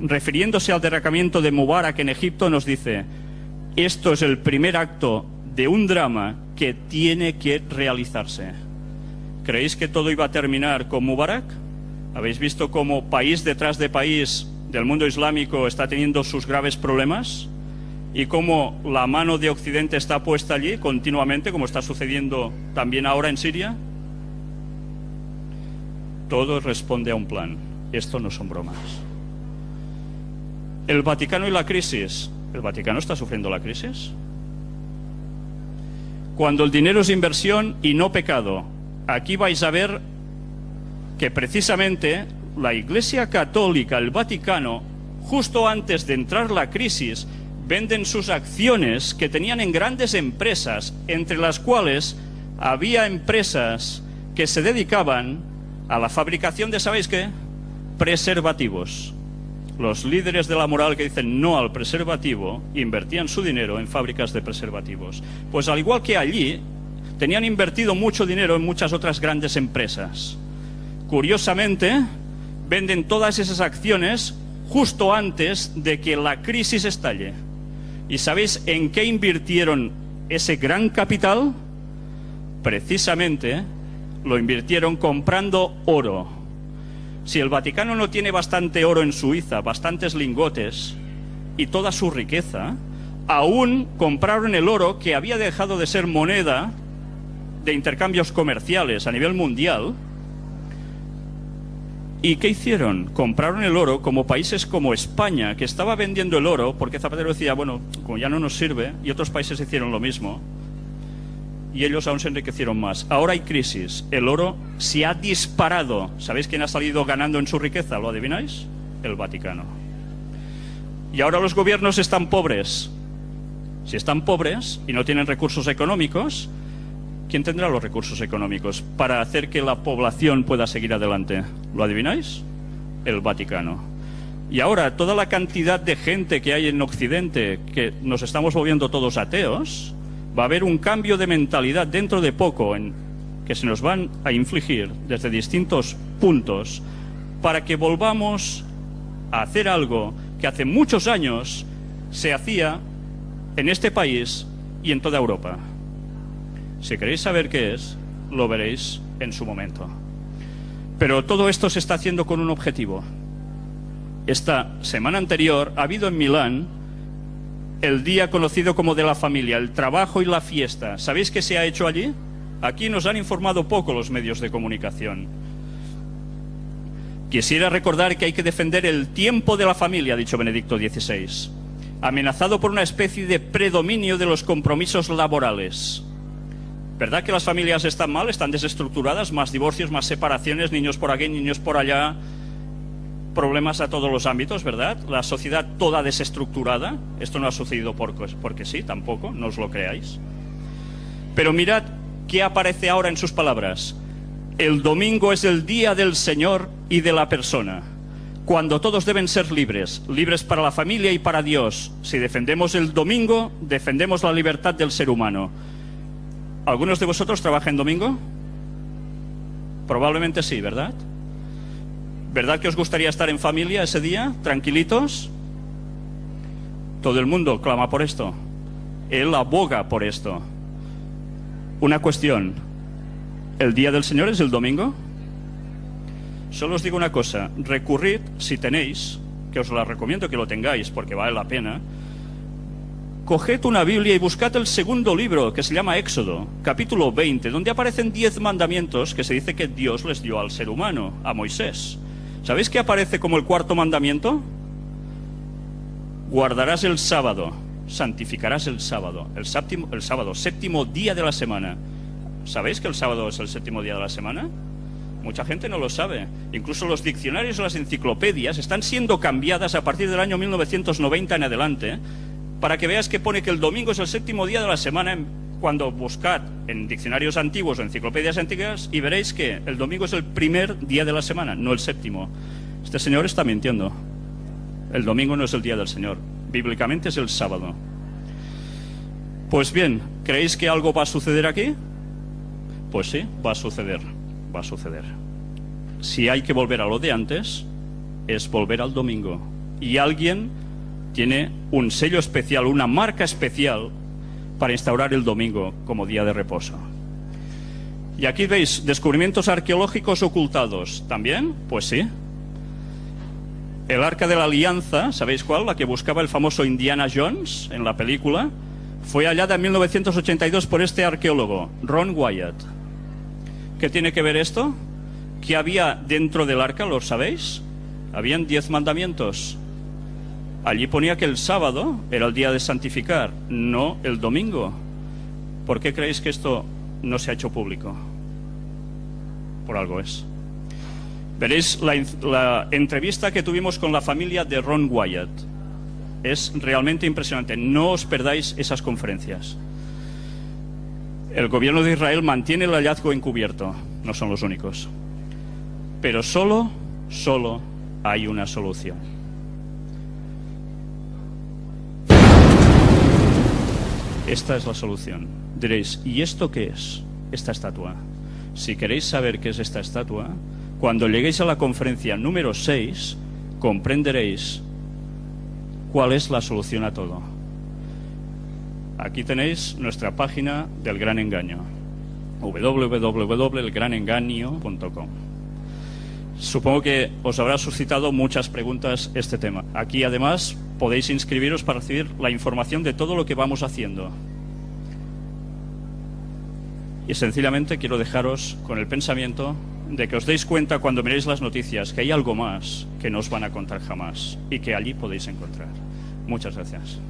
refiriéndose al derrocamiento de Mubarak en Egipto, nos dice: esto es el primer acto de un drama que tiene que realizarse. ¿Creéis que todo iba a terminar con Mubarak? ¿Habéis visto cómo país detrás de país del mundo islámico está teniendo sus graves problemas? Y cómo la mano de Occidente está puesta allí continuamente, como está sucediendo también ahora en Siria. Todo responde a un plan. Esto no son bromas. El Vaticano y la crisis. ¿El Vaticano está sufriendo la crisis? Cuando el dinero es inversión y no pecado. Aquí vais a ver que precisamente la Iglesia Católica, el Vaticano, justo antes de entrar la crisis, venden sus acciones que tenían en grandes empresas, entre las cuales había empresas que se dedicaban a la fabricación de, ¿sabéis qué? Preservativos. Los líderes de la moral que dicen no al preservativo invertían su dinero en fábricas de preservativos. Pues al igual que allí, tenían invertido mucho dinero en muchas otras grandes empresas. Curiosamente, venden todas esas acciones justo antes de que la crisis estalle. ¿Y sabéis en qué invirtieron ese gran capital? Precisamente lo invirtieron comprando oro. Si el Vaticano no tiene bastante oro en Suiza, bastantes lingotes y toda su riqueza, aún compraron el oro que había dejado de ser moneda de intercambios comerciales a nivel mundial. ¿Y qué hicieron? Compraron el oro como países como España, que estaba vendiendo el oro porque Zapatero decía, bueno, como ya no nos sirve, y otros países hicieron lo mismo, y ellos aún se enriquecieron más. Ahora hay crisis, el oro se ha disparado. ¿Sabéis quién ha salido ganando en su riqueza? ¿Lo adivináis? El Vaticano. Y ahora los gobiernos están pobres. Si están pobres y no tienen recursos económicos, ¿quién tendrá los recursos económicos para hacer que la población pueda seguir adelante? ¿Lo adivináis? El Vaticano. Y ahora toda la cantidad de gente que hay en Occidente, que nos estamos volviendo todos ateos, va a haber un cambio de mentalidad dentro de poco que se nos van a infligir desde distintos puntos para que volvamos a hacer algo que hace muchos años se hacía en este país y en toda Europa. Si queréis saber qué es, lo veréis en su momento. Pero todo esto se está haciendo con un objetivo. Esta semana anterior ha habido en Milán el día conocido como de la familia, el trabajo y la fiesta. ¿Sabéis qué se ha hecho allí? Aquí nos han informado poco los medios de comunicación. Quisiera recordar que hay que defender el tiempo de la familia, ha dicho Benedicto XVI, amenazado por una especie de predominio de los compromisos laborales. ¿Verdad que las familias están mal, están desestructuradas? Más divorcios, más separaciones, niños por aquí, niños por allá, problemas a todos los ámbitos, ¿verdad? La sociedad toda desestructurada. Esto no ha sucedido porque sí, tampoco, no os lo creáis. Pero mirad qué aparece ahora en sus palabras. El domingo es el día del Señor y de la persona, cuando todos deben ser libres, libres para la familia y para Dios. Si defendemos el domingo, defendemos la libertad del ser humano. ¿Algunos de vosotros trabajan domingo? Probablemente sí, ¿verdad? ¿Verdad que os gustaría estar en familia ese día, tranquilitos? Todo el mundo clama por esto. Él aboga por esto. Una cuestión: ¿el día del Señor es el domingo? Solo os digo una cosa: recurrid, si tenéis, que os la recomiendo que lo tengáis porque vale la pena, coged una Biblia y buscad el segundo libro, que se llama Éxodo, capítulo 20, donde aparecen 10 mandamientos que se dice que Dios les dio al ser humano, a Moisés. ¿Sabéis qué aparece como el cuarto mandamiento? Guardarás el sábado, santificarás el sábado, séptimo día de la semana. ¿Sabéis que el sábado es el séptimo día de la semana? Mucha gente no lo sabe. Incluso los diccionarios o las enciclopedias están siendo cambiadas a partir del año 1990 en adelante, para que veas que pone que el domingo es el séptimo día de la semana, cuando buscad en diccionarios antiguos o enciclopedias antiguas y veréis que el domingo es el primer día de la semana, no el séptimo. Este señor está mintiendo. El domingo no es el día del Señor. Bíblicamente es el sábado. Pues bien, ¿creéis que algo va a suceder aquí? Pues sí, va a suceder. Va a suceder. Si hay que volver a lo de antes, es volver al domingo. Y alguien tiene un sello especial, una marca especial para instaurar el domingo como día de reposo. Y aquí veis descubrimientos arqueológicos ocultados. ¿También? Pues sí. El Arca de la Alianza, ¿sabéis cuál? La que buscaba el famoso Indiana Jones en la película, fue hallada en 1982 por este arqueólogo, Ron Wyatt. ¿Qué tiene que ver esto? ¿Qué había dentro del arca? ¿Lo sabéis? Habían 10 mandamientos. Allí ponía que el sábado era el día de santificar, no el domingo. ¿Por qué creéis que esto no se ha hecho público? Por algo es. Veréis la entrevista que tuvimos con la familia de Ron Wyatt. Es realmente impresionante. No os perdáis esas conferencias. El gobierno de Israel mantiene el hallazgo encubierto. No son los únicos. Pero solo hay una solución. Esta es la solución. Diréis, ¿y esto qué es? Esta estatua. Si queréis saber qué es esta estatua, cuando lleguéis a la conferencia número 6, comprenderéis cuál es la solución a todo. Aquí tenéis nuestra página del Gran Engaño, www.elgranengaño.com. Supongo que os habrá suscitado muchas preguntas este tema. Aquí además podéis inscribiros para recibir la información de todo lo que vamos haciendo. Y sencillamente quiero dejaros con el pensamiento de que os deis cuenta cuando miréis las noticias que hay algo más que no os van a contar jamás y que allí podéis encontrar. Muchas gracias.